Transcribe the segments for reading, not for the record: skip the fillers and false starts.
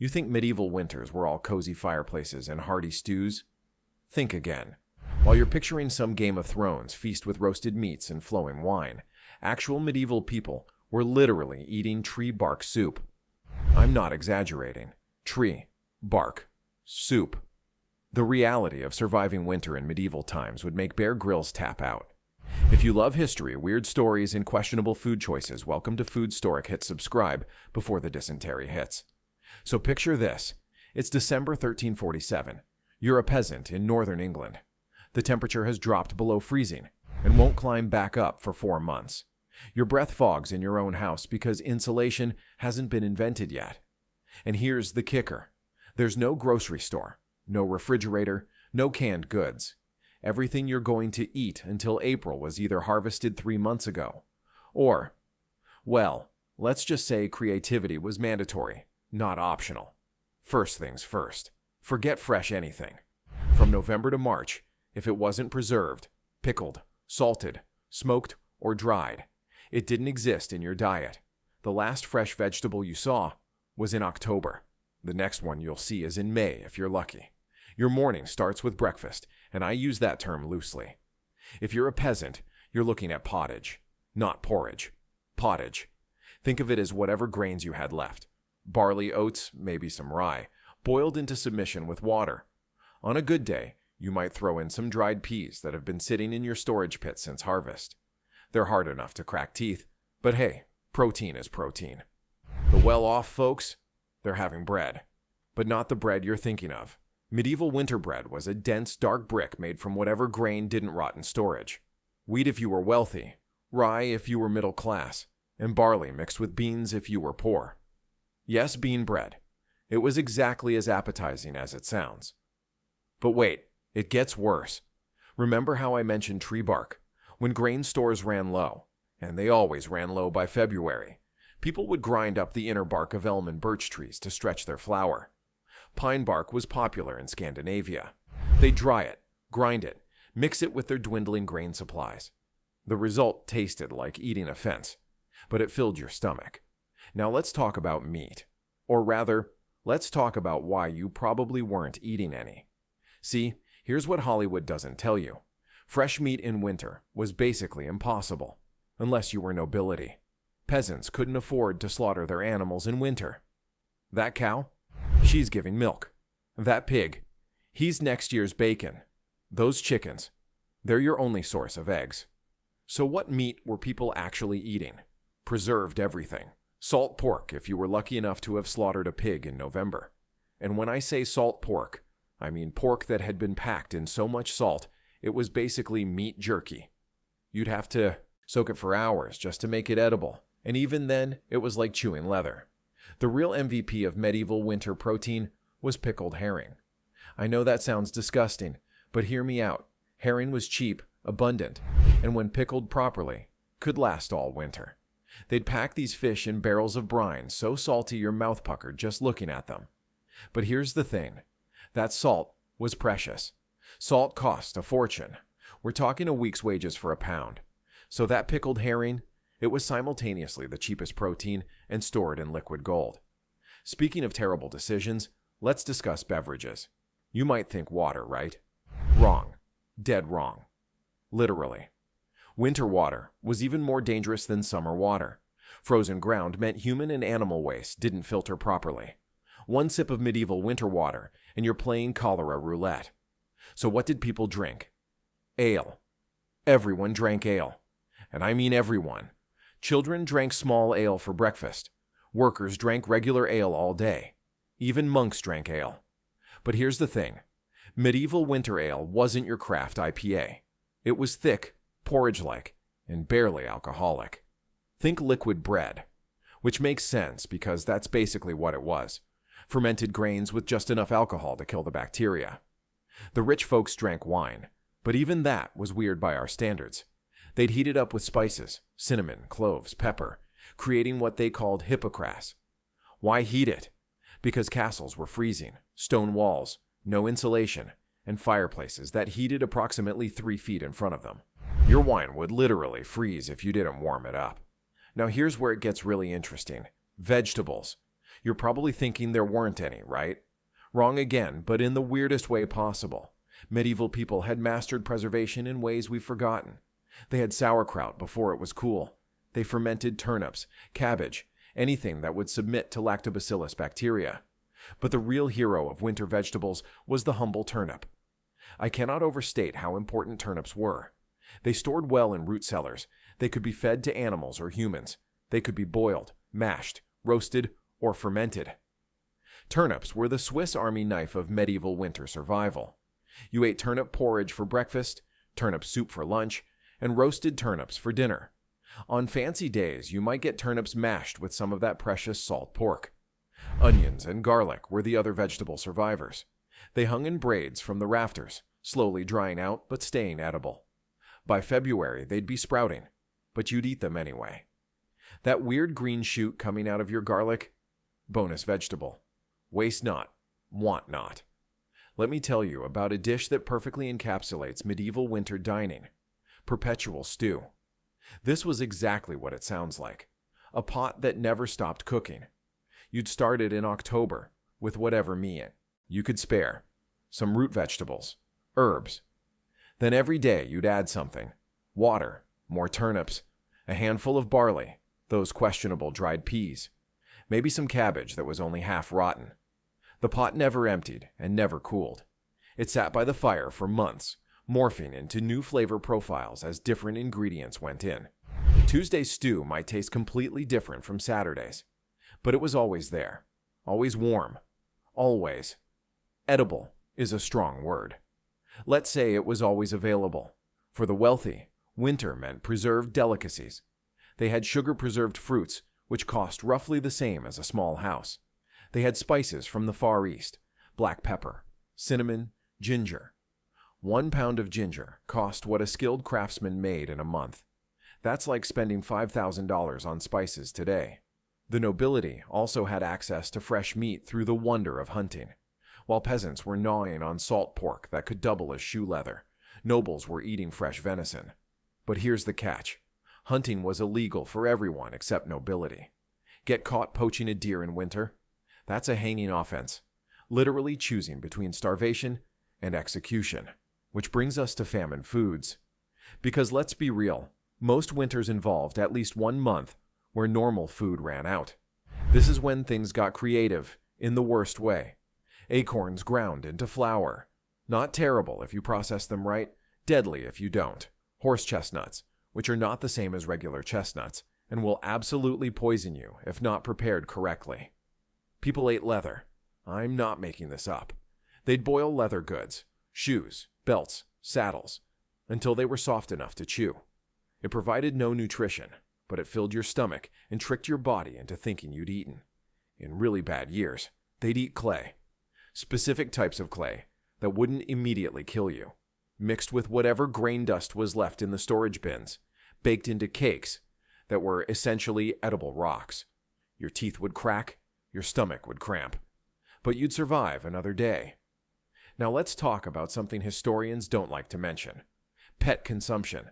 You think medieval winters were all cozy fireplaces and hearty stews? Think again. While you're picturing some Game of Thrones feast with roasted meats and flowing wine, actual medieval people were literally eating tree bark soup. I'm not exaggerating. Tree, bark, soup. The reality of surviving winter in medieval times would make Bear Grylls tap out. If you love history, weird stories, and questionable food choices, welcome to Food Storic. Hit subscribe before the dysentery hits. So picture this. It's December 1347. You're a peasant in northern England. The temperature has dropped below freezing and won't climb back up for 4 months. Your breath fogs in your own house because insulation hasn't been invented yet. And here's the kicker. There's no grocery store, no refrigerator, no canned goods. Everything you're going to eat until April was either harvested 3 months ago, or, well, let's just say creativity was mandatory, not optional. First things first, forget fresh anything. From November to March, if it wasn't preserved, pickled, salted, smoked, or dried, it didn't exist in your diet. The last fresh vegetable you saw was in October. The next one you'll see is in May if you're lucky. Your morning starts with breakfast, and I use that term loosely. If you're a peasant, you're looking at pottage, not porridge. Pottage. Think of it as whatever grains you had left. Barley, oats, maybe some rye, boiled into submission with water. On a good day, you might throw in some dried peas that have been sitting in your storage pit since harvest. They're hard enough to crack teeth, but hey, protein is protein. The well-off folks, they're having bread, but not the bread you're thinking of. Medieval winter bread was a dense, dark brick made from whatever grain didn't rot in storage. Wheat if you were wealthy, rye if you were middle class, and barley mixed with beans if you were poor. Yes, bean bread. It was exactly as appetizing as it sounds. But wait, it gets worse. Remember how I mentioned tree bark? When grain stores ran low, and they always ran low by February, people would grind up the inner bark of elm and birch trees to stretch their flour. Pine bark was popular in Scandinavia. They'd dry it, grind it, mix it with their dwindling grain supplies. The result tasted like eating a fence, but it filled your stomach. Now let's talk about meat. Or rather, let's talk about why you probably weren't eating any. See, here's what Hollywood doesn't tell you. Fresh meat in winter was basically impossible, unless you were nobility. Peasants couldn't afford to slaughter their animals in winter. That cow? She's giving milk. That pig? He's next year's bacon. Those chickens? They're your only source of eggs. So what meat were people actually eating? Preserved everything. Salt pork if you were lucky enough to have slaughtered a pig in November. And when I say salt pork, I mean pork that had been packed in so much salt it was basically meat jerky. You'd have to soak it for hours just to make it edible, and even then, it was like chewing leather. The real MVP of medieval winter protein was pickled herring. I know that sounds disgusting, but hear me out. Herring was cheap, abundant, and when pickled properly, could last all winter. They'd pack these fish in barrels of brine so salty your mouth puckered just looking at them. But here's the thing. That salt was precious. Salt cost a fortune. We're talking a week's wages for a pound. So that pickled herring, it was simultaneously the cheapest protein and stored in liquid gold. Speaking of terrible decisions, let's discuss beverages. You might think water, right? Wrong. Dead wrong. Literally. Winter water was even more dangerous than summer water. Frozen ground meant human and animal waste didn't filter properly. One sip of medieval winter water, and you're playing cholera roulette. So what did people drink? Ale. Everyone drank ale. And I mean everyone. Children drank small ale for breakfast. Workers drank regular ale all day. Even monks drank ale. But here's the thing. Medieval winter ale wasn't your craft IPA. It was thick, porridge-like, and barely alcoholic. Think liquid bread, which makes sense because that's basically what it was. Fermented grains with just enough alcohol to kill the bacteria. The rich folks drank wine, but even that was weird by our standards. They'd heat it up with spices, cinnamon, cloves, pepper, creating what they called hippocras. Why heat it? Because castles were freezing, stone walls, no insulation, and fireplaces that heated approximately 3 feet in front of them. Your wine would literally freeze if you didn't warm it up. Now here's where it gets really interesting. Vegetables. You're probably thinking there weren't any, right? Wrong again, but in the weirdest way possible. Medieval people had mastered preservation in ways we've forgotten. They had sauerkraut before it was cool. They fermented turnips, cabbage, anything that would submit to lactobacillus bacteria. But the real hero of winter vegetables was the humble turnip. I cannot overstate how important turnips were. They stored well in root cellars. They could be fed to animals or humans. They could be boiled, mashed, roasted, or fermented. Turnips were the Swiss Army knife of medieval winter survival. You ate turnip porridge for breakfast, turnip soup for lunch, and roasted turnips for dinner. On fancy days, you might get turnips mashed with some of that precious salt pork. Onions and garlic were the other vegetable survivors. They hung in braids from the rafters, slowly drying out but staying edible. By February, they'd be sprouting, but you'd eat them anyway. That weird green shoot coming out of your garlic? Bonus vegetable. Waste not, want not. Let me tell you about a dish that perfectly encapsulates medieval winter dining. Perpetual stew. This was exactly what it sounds like. A pot that never stopped cooking. You'd start it in October with whatever meat you could spare. Some root vegetables, herbs. Then every day you'd add something. Water, more turnips, a handful of barley, those questionable dried peas, maybe some cabbage that was only half rotten. The pot never emptied and never cooled. It sat by the fire for months, morphing into new flavor profiles as different ingredients went in. Tuesday's stew might taste completely different from Saturday's, but it was always there, always warm, always. Edible is a strong word. Let's say it was always available. For the wealthy, winter meant preserved delicacies. They had sugar-preserved fruits, which cost roughly the same as a small house. They had spices from the Far East, black pepper, cinnamon, ginger. 1 pound of ginger cost what a skilled craftsman made in a month. That's like spending $5,000 on spices today. The nobility also had access to fresh meat through the wonder of hunting. While peasants were gnawing on salt pork that could double as shoe leather, nobles were eating fresh venison. But here's the catch. Hunting was illegal for everyone except nobility. Get caught poaching a deer in winter? That's a hanging offense, literally choosing between starvation and execution. Which brings us to famine foods. Because let's be real, most winters involved at least 1 month where normal food ran out. This is when things got creative, in the worst way. Acorns ground into flour. Not terrible if you process them right, deadly if you don't. Horse chestnuts, which are not the same as regular chestnuts, and will absolutely poison you if not prepared correctly. People ate leather. I'm not making this up. They'd boil leather goods, shoes, belts, saddles, until they were soft enough to chew. It provided no nutrition, but it filled your stomach and tricked your body into thinking you'd eaten. In really bad years, they'd eat clay. Specific types of clay that wouldn't immediately kill you, mixed with whatever grain dust was left in the storage bins, baked into cakes that were essentially edible rocks. Your teeth would crack, your stomach would cramp, but you'd survive another day. Now let's talk about something historians don't like to mention. Pet consumption.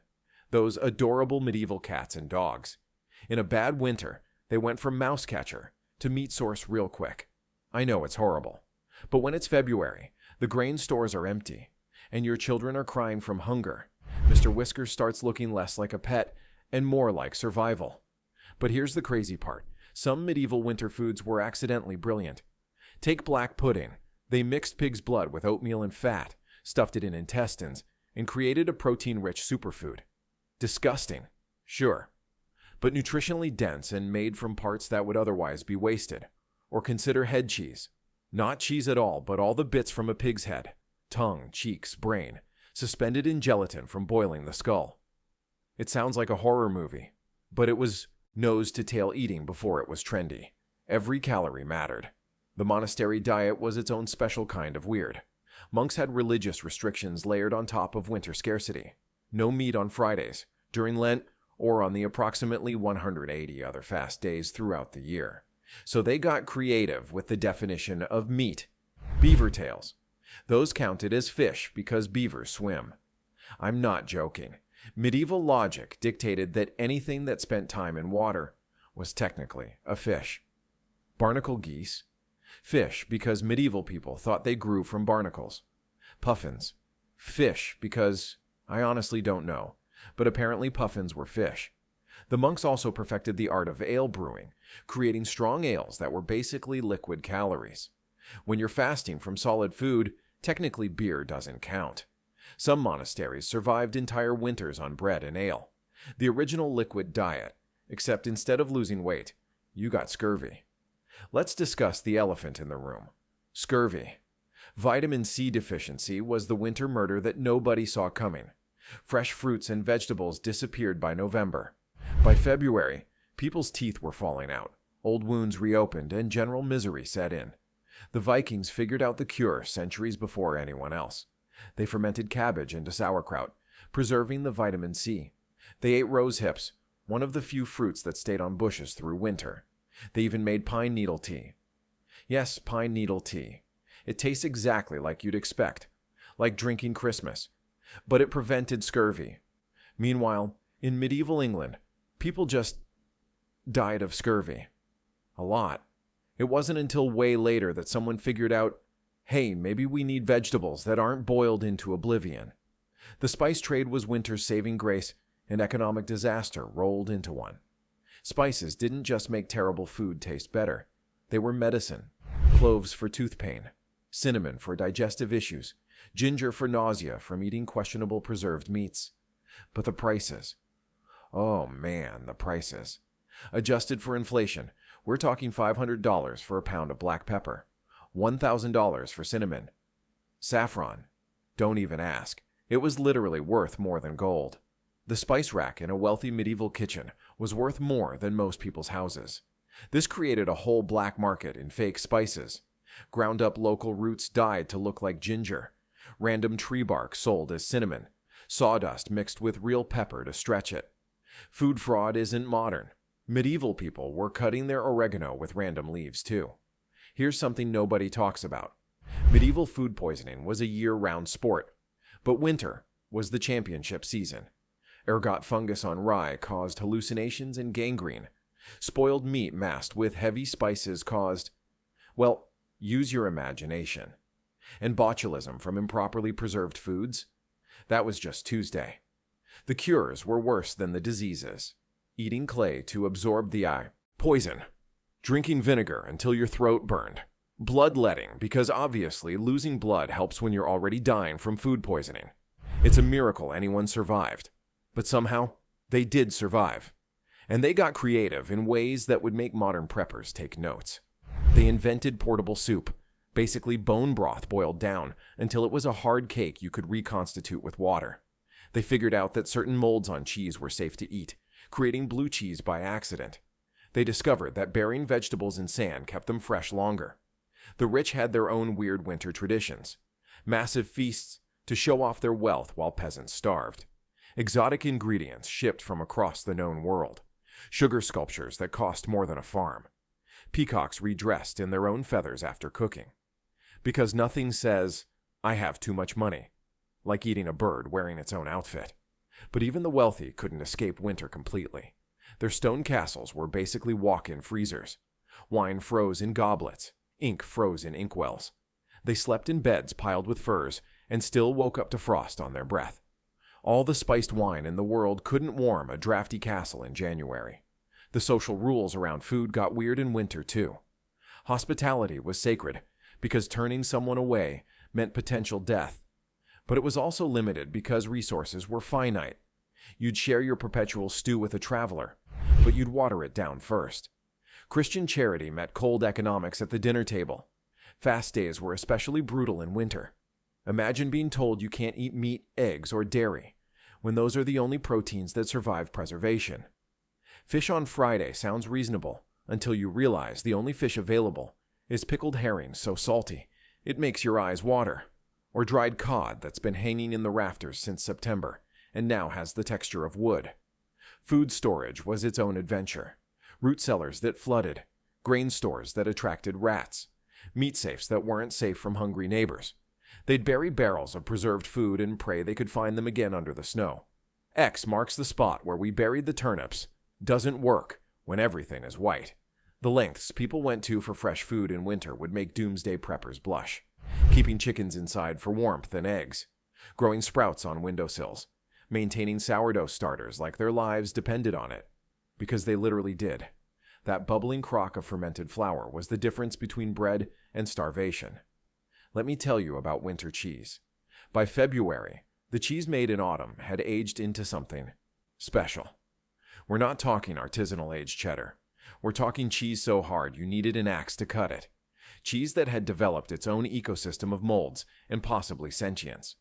Those adorable medieval cats and dogs. In a bad winter, they went from mouse catcher to meat source real quick. I know it's horrible. But when it's February, the grain stores are empty, and your children are crying from hunger, Mr. Whiskers starts looking less like a pet and more like survival. But here's the crazy part. Some medieval winter foods were accidentally brilliant. Take black pudding. They mixed pig's blood with oatmeal and fat, stuffed it in intestines, and created a protein-rich superfood. Disgusting, sure, but nutritionally dense and made from parts that would otherwise be wasted. Or consider head cheese. Not cheese at all, but all the bits from a pig's head, tongue, cheeks, brain, suspended in gelatin from boiling the skull. It sounds like a horror movie, but it was nose-to-tail eating before it was trendy. Every calorie mattered. The monastery diet was its own special kind of weird. Monks had religious restrictions layered on top of winter scarcity. No meat on Fridays, during Lent, or on the approximately 180 other fast days throughout the year. So they got creative with the definition of meat. Beaver tails. Those counted as fish because beavers swim. I'm not joking. Medieval logic dictated that anything that spent time in water was technically a fish. Barnacle geese. Fish, because medieval people thought they grew from barnacles. Puffins. Fish, because I honestly don't know, but apparently puffins were fish. The monks also perfected the art of ale brewing, creating strong ales that were basically liquid calories. When you're fasting from solid food, technically beer doesn't count. Some monasteries survived entire winters on bread and ale. The original liquid diet, except instead of losing weight, you got scurvy. Let's discuss the elephant in the room. Scurvy. Vitamin C deficiency was the winter murder that nobody saw coming. Fresh fruits and vegetables disappeared by November. By February, people's teeth were falling out, old wounds reopened, and general misery set in. The Vikings figured out the cure centuries before anyone else. They fermented cabbage into sauerkraut, preserving the vitamin C. They ate rose hips, one of the few fruits that stayed on bushes through winter. They even made pine needle tea. Yes, pine needle tea. It tastes exactly like you'd expect, like drinking Christmas. But it prevented scurvy. Meanwhile, in medieval England, people just died of scurvy. A lot. It wasn't until way later that someone figured out, hey, maybe we need vegetables that aren't boiled into oblivion. The spice trade was winter's saving grace, and economic disaster rolled into one. Spices didn't just make terrible food taste better. They were medicine. Cloves for tooth pain, cinnamon for digestive issues, ginger for nausea from eating questionable preserved meats. But the prices. Oh man, the prices. Adjusted for inflation, we're talking $500 for a pound of black pepper, $1,000 for cinnamon. Saffron. Don't even ask. It was literally worth more than gold. The spice rack in a wealthy medieval kitchen was worth more than most people's houses. This created a whole black market in fake spices. Ground-up local roots dyed to look like ginger. Random tree bark sold as cinnamon. Sawdust mixed with real pepper to stretch it. Food fraud isn't modern. Medieval people were cutting their oregano with random leaves, too. Here's something nobody talks about. Medieval food poisoning was a year-round sport, but winter was the championship season. Ergot fungus on rye caused hallucinations and gangrene. Spoiled meat masked with heavy spices caused, well, use your imagination. And botulism from improperly preserved foods? That was just Tuesday. The cures were worse than the diseases. Eating clay to absorb the poison. Drinking vinegar until your throat burned. Bloodletting, because obviously losing blood helps when you're already dying from food poisoning. It's a miracle anyone survived. But somehow, they did survive. And they got creative in ways that would make modern preppers take notes. They invented portable soup, basically bone broth boiled down until it was a hard cake you could reconstitute with water. They figured out that certain molds on cheese were safe to eat, creating blue cheese by accident. They discovered that burying vegetables in sand kept them fresh longer. The rich had their own weird winter traditions. Massive feasts to show off their wealth while peasants starved. Exotic ingredients shipped from across the known world. Sugar sculptures that cost more than a farm. Peacocks redressed in their own feathers after cooking. Because nothing says, I have too much money, like eating a bird wearing its own outfit. But even the wealthy couldn't escape winter completely. Their stone castles were basically walk-in freezers. Wine froze in goblets. Ink froze in inkwells. They slept in beds piled with furs and still woke up to frost on their breath. All the spiced wine in the world couldn't warm a drafty castle in January. The social rules around food got weird in winter, too. Hospitality was sacred, because turning someone away meant potential death. But it was also limited because resources were finite. You'd share your perpetual stew with a traveler, but you'd water it down first. Christian charity met cold economics at the dinner table. Fast days were especially brutal in winter. Imagine being told you can't eat meat, eggs, or dairy, when those are the only proteins that survive preservation. Fish on Friday sounds reasonable until you realize the only fish available is pickled herring so salty it makes your eyes water, or dried cod that's been hanging in the rafters since September and now has the texture of wood. Food storage was its own adventure. Root cellars that flooded, grain stores that attracted rats, meat safes that weren't safe from hungry neighbors. They'd bury barrels of preserved food and pray they could find them again under the snow. X marks the spot where we buried the turnips. Doesn't work when everything is white. The lengths people went to for fresh food in winter would make doomsday preppers blush. Keeping chickens inside for warmth and eggs, growing sprouts on windowsills, maintaining sourdough starters like their lives depended on it. Because they literally did. That bubbling crock of fermented flour was the difference between bread and starvation. Let me tell you about winter cheese. By February, the cheese made in autumn had aged into something special. We're not talking artisanal aged cheddar. We're talking cheese so hard you needed an axe to cut it. Cheese that had developed its own ecosystem of molds and possibly sentience.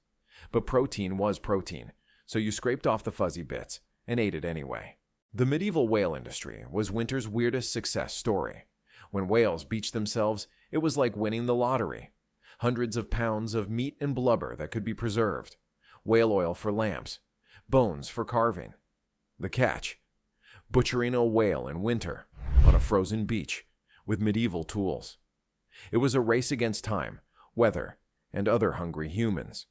But protein was protein, so you scraped off the fuzzy bits and ate it anyway. The medieval whale industry was winter's weirdest success story. When whales beached themselves, it was like winning the lottery. Hundreds of pounds of meat and blubber that could be preserved. Whale oil for lamps. Bones for carving. The catch: butchering a whale in winter on a frozen beach with medieval tools. It was a race against time, weather, and other hungry humans.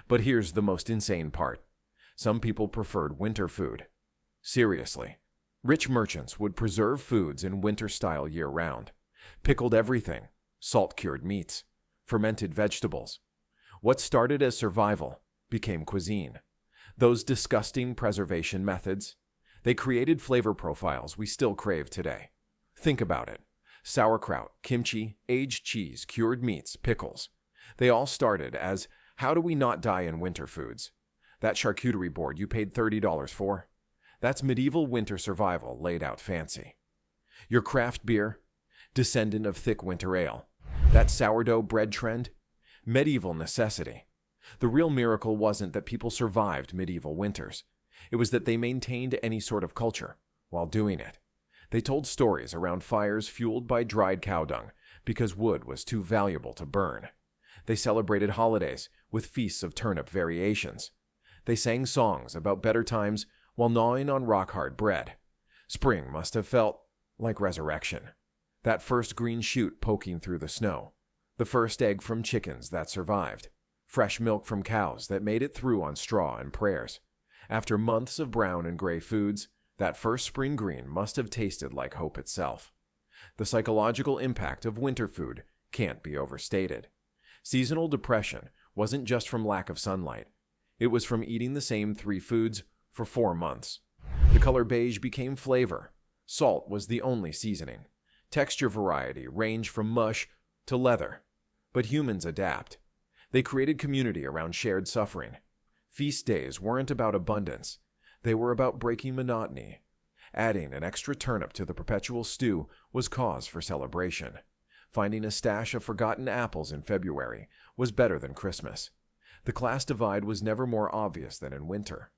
But here's the most insane part. Some people preferred winter food. Seriously. Rich merchants would preserve foods in winter style year-round. Pickled everything, salt-cured meats, fermented vegetables. What started as survival became cuisine. Those disgusting preservation methods, they created flavor profiles we still crave today. Think about it. Sauerkraut, kimchi, aged cheese, cured meats, pickles. They all started as, how do we not die in winter foods? That charcuterie board you paid $30 for? That's medieval winter survival laid out fancy. Your craft beer? Descendant of thick winter ale. That sourdough bread trend? Medieval necessity. The real miracle wasn't that people survived medieval winters. It was that they maintained any sort of culture while doing it. They told stories around fires fueled by dried cow dung because wood was too valuable to burn. They celebrated holidays with feasts of turnip variations. They sang songs about better times while gnawing on rock-hard bread. Spring must have felt like resurrection. That first green shoot poking through the snow. The first egg from chickens that survived. Fresh milk from cows that made it through on straw and prayers. After months of brown and gray foods, that first spring green must have tasted like hope itself. The psychological impact of winter food can't be overstated. Seasonal depression wasn't just from lack of sunlight. It was from eating the same 3 foods for 4 months. The color beige became flavor. Salt was the only seasoning. Texture variety ranged from mush to leather. But humans adapt. They created community around shared suffering. Feast days weren't about abundance. They were about breaking monotony. Adding an extra turnip to the perpetual stew was cause for celebration. Finding a stash of forgotten apples in February was better than Christmas. The class divide was never more obvious than in winter.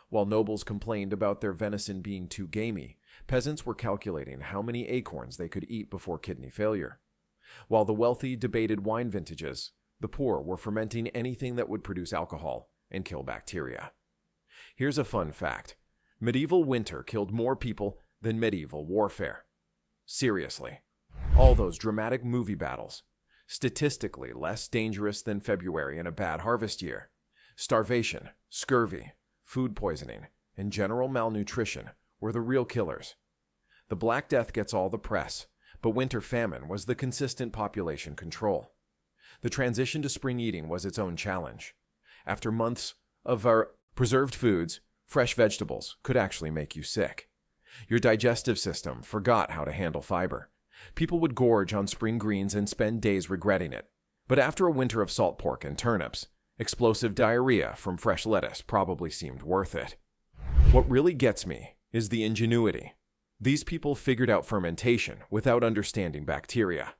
While nobles complained about their venison being too gamey, peasants were calculating how many acorns they could eat before kidney failure. While the wealthy debated wine vintages, the poor were fermenting anything that would produce alcohol and kill bacteria. Here's a fun fact. Medieval winter killed more people than medieval warfare. Seriously. All those dramatic movie battles. Statistically less dangerous than February in a bad harvest year. Starvation, scurvy, food poisoning, and general malnutrition were the real killers. The Black Death gets all the press, but winter famine was the consistent population control. The transition to spring eating was its own challenge. After months of our preserved foods, fresh vegetables could actually make you sick. Your digestive system forgot how to handle fiber. People would gorge on spring greens and spend days regretting it. But after a winter of salt pork and turnips, explosive diarrhea from fresh lettuce probably seemed worth it. What really gets me is the ingenuity. These people figured out fermentation without understanding bacteria.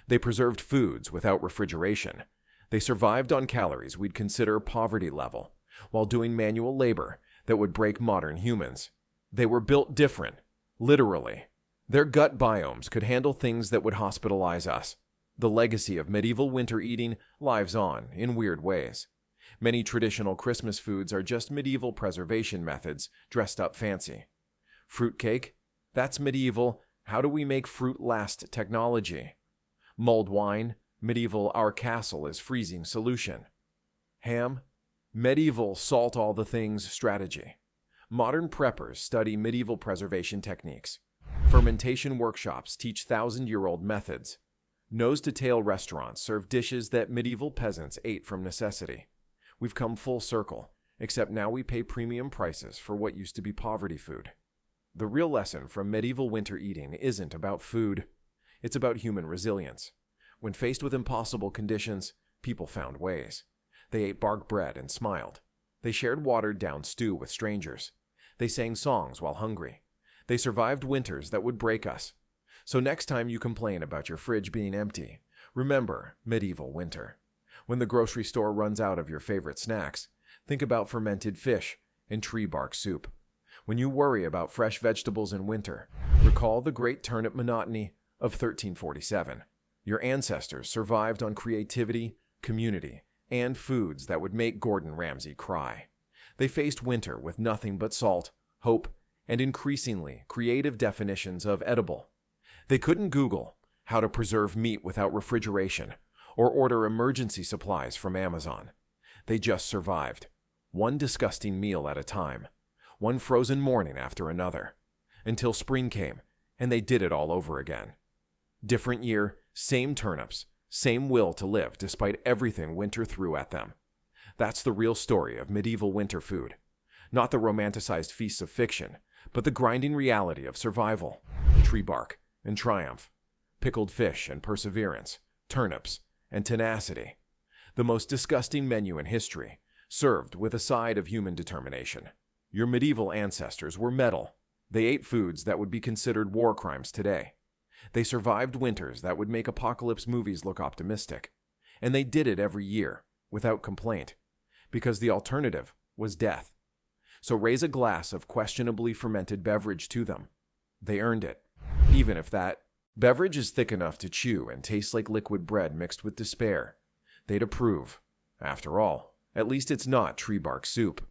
They preserved foods without refrigeration. They survived on calories we'd consider poverty level, while doing manual labor that would break modern humans. They were built different, literally. Their gut biomes could handle things that would hospitalize us. The legacy of medieval winter eating lives on in weird ways. Many traditional Christmas foods are just medieval preservation methods dressed up fancy. Fruitcake? That's medieval, how do we make fruit last technology. Mulled wine? Medieval, our castle is freezing solution. Ham? Medieval, salt all the things strategy. Modern preppers study medieval preservation techniques. Fermentation workshops teach thousand-year-old methods. Nose-to-tail restaurants serve dishes that medieval peasants ate from necessity. We've come full circle, except now we pay premium prices for what used to be poverty food. The real lesson from medieval winter eating isn't about food. It's about human resilience. When faced with impossible conditions, people found ways. They ate bark bread and smiled. They shared watered-down stew with strangers. They sang songs while hungry. They survived winters that would break us. So next time you complain about your fridge being empty, remember medieval winter. When the grocery store runs out of your favorite snacks, think about fermented fish and tree bark soup. When you worry about fresh vegetables in winter, recall the great turnip monotony of 1347. Your ancestors survived on creativity, community, and foods that would make Gordon Ramsay cry. They faced winter with nothing but salt, hope, and increasingly creative definitions of edible. They couldn't Google how to preserve meat without refrigeration or order emergency supplies from Amazon. They just survived, one disgusting meal at a time, one frozen morning after another, until spring came and they did it all over again. Different year, same turnips, same will to live despite everything winter threw at them. That's the real story of medieval winter food. Not the romanticized feasts of fiction, but the grinding reality of survival, tree bark and triumph, pickled fish and perseverance, turnips and tenacity. The most disgusting menu in history, served with a side of human determination. Your medieval ancestors were metal. They ate foods that would be considered war crimes today. They survived winters that would make apocalypse movies look optimistic. And they did it every year, without complaint, because the alternative was death. So raise a glass of questionably fermented beverage to them. They earned it, even if that beverage is thick enough to chew and tastes like liquid bread mixed with despair. They'd approve. After all, at least it's not tree bark soup.